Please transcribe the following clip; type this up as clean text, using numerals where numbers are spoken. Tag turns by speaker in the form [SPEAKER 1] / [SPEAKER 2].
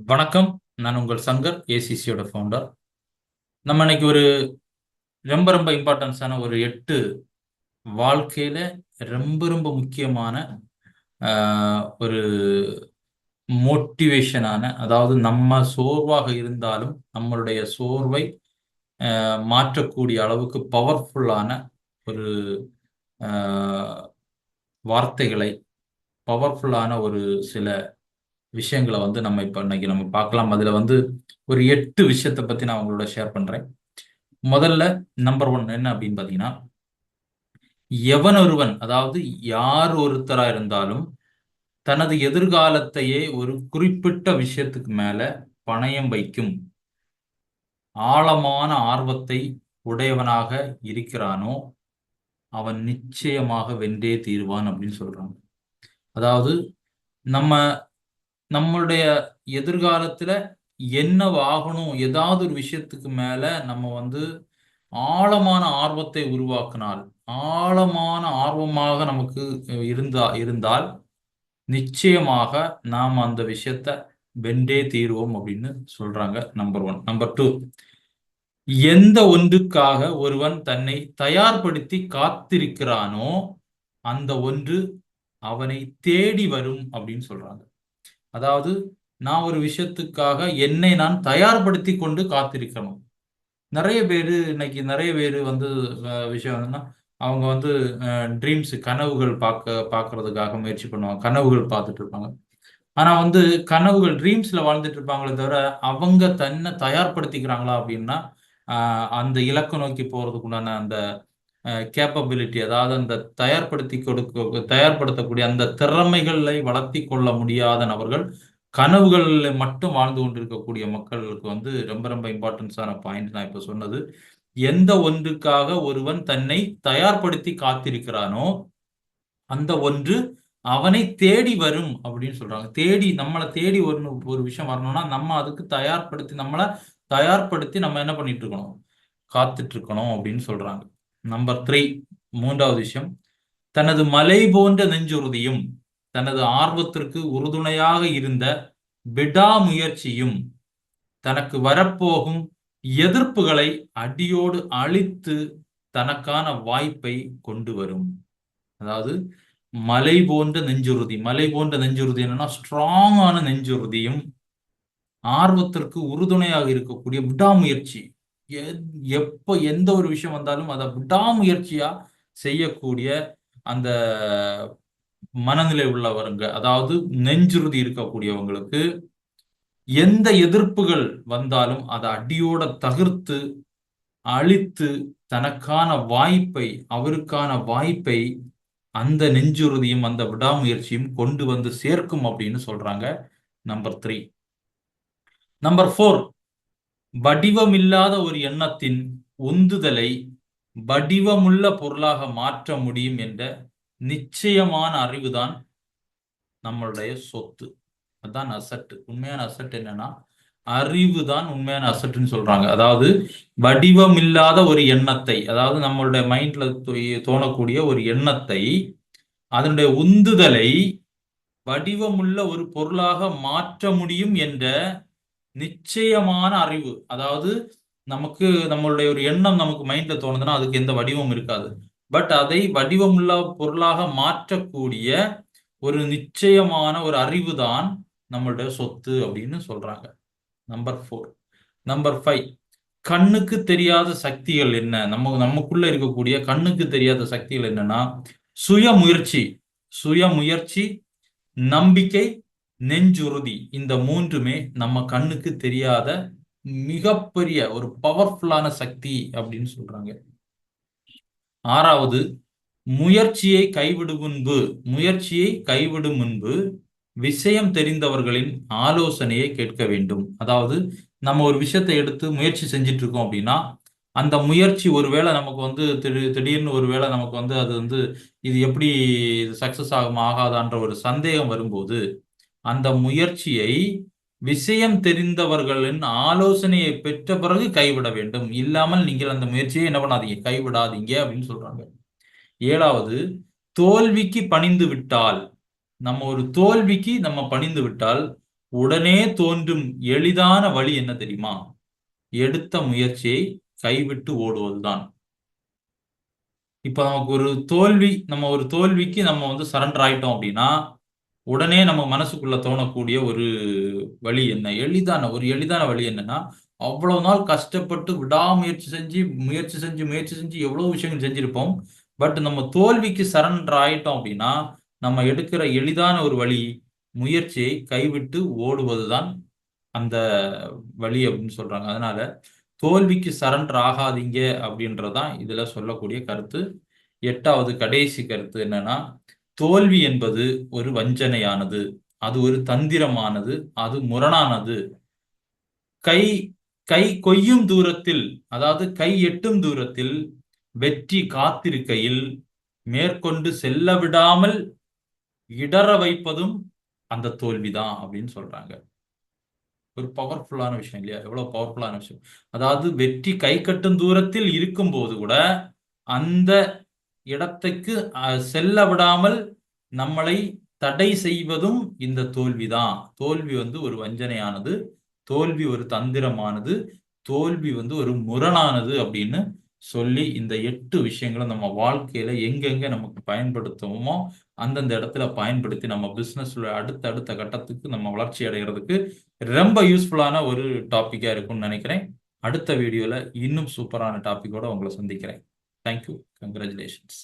[SPEAKER 1] வணக்கம். நான் உங்கள் சங்கர், ஏசிசியோட ஃபவுண்டர். நம்ம இன்னைக்கு ஒரு ரொம்ப ரொம்ப இம்பார்ட்டன்ஸான ஒரு 8 வாழ்க்கையில ரொம்ப ரொம்ப முக்கியமான ஒரு மோட்டிவேஷனான, அதாவது நம்ம சோர்வாக இருந்தாலும் நம்மளுடைய சோர்வை மாற்றக்கூடிய அளவுக்கு பவர்ஃபுல்லான ஒரு வார்த்தைகளை, பவர்ஃபுல்லான ஒரு சில விஷயங்களை வந்து நம்ம இப்போ இன்னைக்கு நம்ம பார்க்கலாம். அதுல வந்து ஒரு 8 விஷயத்தை பத்தி நான் உங்களோட ஷேர் பண்றேன். முதல்ல நம்பர் 1 என்ன அப்படின்னு பாத்தீங்கன்னா, எவன் ஒருவன், அதாவது யார் ஒருத்தரா இருந்தாலும் தனது எதிர்காலத்தையே ஒரு குறிப்பிட்ட விஷயத்துக்கு மேல பணயம் வைக்கும் ஆழமான ஆர்வத்தை உடையவனாக இருக்கிறானோ அவன் நிச்சயமாக வென்றே தீருவான் அப்படின்னு சொல்றாங்க. அதாவது நம்ம நம்மளுடைய எதிர்காலத்துல என்னவாகணும், ஏதாவது ஒரு விஷயத்துக்கு மேல நம்ம வந்து ஆழமான ஆர்வத்தை உருவாக்கினால், ஆழமான ஆர்வமாக நமக்கு இருந்தால் நிச்சயமாக நாம் அந்த விஷயத்த வென்றே தீருவோம் அப்படின்னு சொல்றாங்க. நம்பர் 1. நம்பர் 2, எந்த ஒன்றுக்காக ஒருவன் தன்னை தயார்படுத்தி காத்திருக்கிறானோ அந்த ஒன்று அவனை தேடி வரும் அப்படின்னு சொல்றாங்க. அதாவது நான் ஒரு விஷயத்துக்காக என்னை நான் தயார்படுத்தி கொண்டு காத்திருக்கணும். நிறைய பேரு வந்து விஷயம் என்னன்னா, அவங்க வந்து ட்ரீம்ஸ், கனவுகள் பார்க்கறதுக்காக முயற்சி பண்ணுவாங்க, கனவுகள் பார்த்துட்டு இருப்பாங்க. ஆனா வந்து கனவுகள் ட்ரீம்ஸ்ல வாழ்ந்துட்டு இருப்பாங்களே தவிர அவங்க தன்னை தயார்படுத்திக்கிறாங்களா அப்படின்னா, அந்த இலக்கை நோக்கி போறதுக்குண்டான அந்த கேப்பபிலிட்டி, அதாவது அந்த தயார்படுத்தக்கூடிய அந்த திறமைகளை வளர்த்தி கொள்ள முடியாத நபர்கள், கனவுகளில் மட்டும் வாழ்ந்து கொண்டிருக்கக்கூடிய மக்களுக்கு வந்து ரொம்ப ரொம்ப இம்பார்ட்டன்ஸான பாயிண்ட் நான் இப்ப சொன்னது. எந்த ஒன்றுக்காக ஒருவன் தன்னை தயார்படுத்தி காத்திருக்கிறானோ அந்த ஒன்று அவனை தேடி வரும் அப்படின்னு சொல்றாங்க. நம்மளை தேடி ஒரு விஷயம் வரணும்னா நம்ம அதுக்கு தயார்படுத்தி நம்ம என்ன பண்ணிட்டு இருக்கணும், காத்துட்டு இருக்கணும் அப்படின்னு சொல்றாங்க. நம்பர் 3, மூன்றாவது விஷயம், தனது மலை போன்ற நெஞ்சுறுதியும் தனது ஆர்வத்திற்கு உறுதுணையாக இருந்த விடாமுயற்சியும் தனக்கு வரப்போகும் எதிர்ப்புகளை அடியோடு அழித்து தனக்கான வாய்ப்பை கொண்டு வரும். அதாவது மலை போன்ற நெஞ்சுறுதி என்னன்னா ஸ்ட்ராங்கான நெஞ்சுறுதியும் ஆர்வத்திற்கு உறுதுணையாக இருக்கக்கூடிய விடாமுயற்சி. எப்ப எந்த ஒரு விஷயம் வந்தாலும் அதை விடாமுயற்சியா செய்யக்கூடிய அந்த மனநிலை உள்ளவருங்க, அதாவது நெஞ்சுறுதி இருக்கக்கூடியவங்களுக்கு எந்த எதிர்ப்புகள் வந்தாலும் அதை அடியோட தகர்த்து அழித்து தனக்கான வாய்ப்பை, அவருக்கான வாய்ப்பை அந்த நெஞ்சுறுதியும் அந்த விடாமுயற்சியும் கொண்டு வந்து சேர்க்கும் அப்படின்னு சொல்றாங்க. நம்பர் 3. நம்பர் 4, வடிவமில்லாத ஒரு எண்ணத்தின் உந்துதலை வடிவமுள்ள பொருளாக மாற்ற முடியும் என்ற நிச்சயமான அறிவுதான் நம்மளுடைய சொத்து. அதுதான் அசட். உண்மையான அசட் என்னன்னா அறிவு தான் உண்மையான அசட்னு சொல்றாங்க. அதாவது வடிவமில்லாத ஒரு எண்ணத்தை, அதாவது நம்மளுடைய மைண்ட்ல தோணக்கூடிய ஒரு எண்ணத்தை, அதனுடைய உந்துதலை வடிவமுள்ள ஒரு பொருளாக மாற்ற முடியும் என்ற நிச்சயமான அறிவு. அதாவது நம்மளுடைய ஒரு எண்ணம் நமக்கு மைண்ட்ல தோணுதுன்னா அதுக்கு எந்த வடிவமும் இருக்காது. பட் அதை வடிவமுள்ள பொருளாக மாற்றக்கூடிய ஒரு நிச்சயமான ஒரு அறிவு தான் நம்மளுடைய சொத்து அப்படின்னு சொல்றாங்க. நம்பர் 4. நம்பர் 5, கண்ணுக்கு தெரியாத சக்திகள் என்ன, நமக்குள்ள இருக்கக்கூடிய கண்ணுக்கு தெரியாத சக்திகள் என்னன்னா சுய முயற்சி, நம்பிக்கை, நெஞ்சுறுதி. இந்த மூன்றுமே நம்ம கண்ணுக்கு தெரியாத மிகப்பெரிய ஒரு பவர்ஃபுல்லான சக்தி அப்படின்னு சொல்றாங்க. 6வது, முயற்சியை கைவிடும் முன்பு விஷயம் தெரிந்தவர்களின் ஆலோசனையை கேட்க வேண்டும். அதாவது நம்ம ஒரு விஷயத்தை எடுத்து முயற்சி செஞ்சுட்டு இருக்கோம் அப்படின்னா அந்த முயற்சி ஒருவேளை நமக்கு வந்து திடீர்னு ஒருவேளை நமக்கு வந்து அது வந்து இது எப்படி சக்சஸ் ஆகுமா ஆகாதான்ற ஒரு சந்தேகம் வரும்போது அந்த முயற்சியை விஷயம் தெரிந்தவர்களின் ஆலோசனையை பெற்ற பிறகு கைவிட வேண்டும். இல்லாமல் நீங்கள் அந்த முயற்சியை என்ன பண்ணாதீங்க, கைவிடாதீங்க அப்படின்னு சொல்றாங்க. 7வது, தோல்விக்கு பணிந்து விட்டால், நம்ம ஒரு தோல்விக்கு நம்ம பணிந்து விட்டால் உடனே தோன்றும் எளிதான வழி என்ன தெரியுமா? எடுத்த முயற்சியை கைவிட்டு ஓடுவதுதான். இப்ப நமக்கு ஒரு தோல்வி, நம்ம ஒரு தோல்விக்கு நம்ம வந்து சரண்டர் ஆயிட்டோம் அப்படின்னா, உடனே நம்ம மனசுக்குள்ள தோணக்கூடிய ஒரு வழி என்ன? எளிதான வழி என்னன்னா, அவ்வளவு நாள் கஷ்டப்பட்டு விடாமுயற்சி செஞ்சு முயற்சி செஞ்சு எவ்வளவு விஷயங்கள் செஞ்சிருப்போம். பட் நம்ம தோல்விக்கு சரண்டர் ஆயிட்டோம் அப்படின்னா, நம்ம எடுக்கிற எளிதான ஒரு வழி முயற்சியை கைவிட்டு ஓடுவதுதான் அந்த வழி அப்படின்னு சொல்றாங்க. அதனால தோல்விக்கு சரண்டர் ஆகாதீங்க அப்படின்றதான் இதுல சொல்லக்கூடிய கருத்து. 8வது கடைசி கருத்து என்னன்னா, தோல்வி என்பது ஒரு வஞ்சனையானது, அது ஒரு தந்திரமானது, அது முரணானது. கை கை கொய்யும் தூரத்தில், அதாவது கை எட்டும் தூரத்தில் வெற்றி காத்திருக்கையில் மேற்கொண்டு செல்ல விடாமல் இடற வைப்பதும் அந்த தோல்விதான் அப்படின்னு சொல்றாங்க. ஒரு பவர்ஃபுல்லான விஷயம் இல்லையா? எவ்வளவு பவர்ஃபுல்லான விஷயம். அதாவது வெற்றி கை கட்டும் தூரத்தில் இருக்கும்போது கூட அந்த இடத்துக்கு செல்ல விடாமல் நம்மளை தடை செய்வதும் இந்த தோல்விதான். தோல்வி வந்து ஒரு வஞ்சனையானது, தோல்வி ஒரு தந்திரமானது, தோல்வி வந்து ஒரு முரணானது அப்படின்னு சொல்லி இந்த 8 விஷயங்களும் நம்ம வாழ்க்கையில எங்கெங்க நமக்கு பயன்படுத்துவோமோ அந்தந்த இடத்துல பயன்படுத்தி நம்ம பிசினஸ்ல அடுத்த கட்டத்துக்கு நம்ம வளர்ச்சி அடைகிறதுக்கு ரொம்ப யூஸ்ஃபுல்லான ஒரு டாபிக்கா இருக்கும்னு நினைக்கிறேன். அடுத்த வீடியோல இன்னும் சூப்பரான டாபிக்கோட உங்களை சந்திக்கிறேன். தேங்க்யூ. கங்க்ராச்சுலேஷன்ஸ்.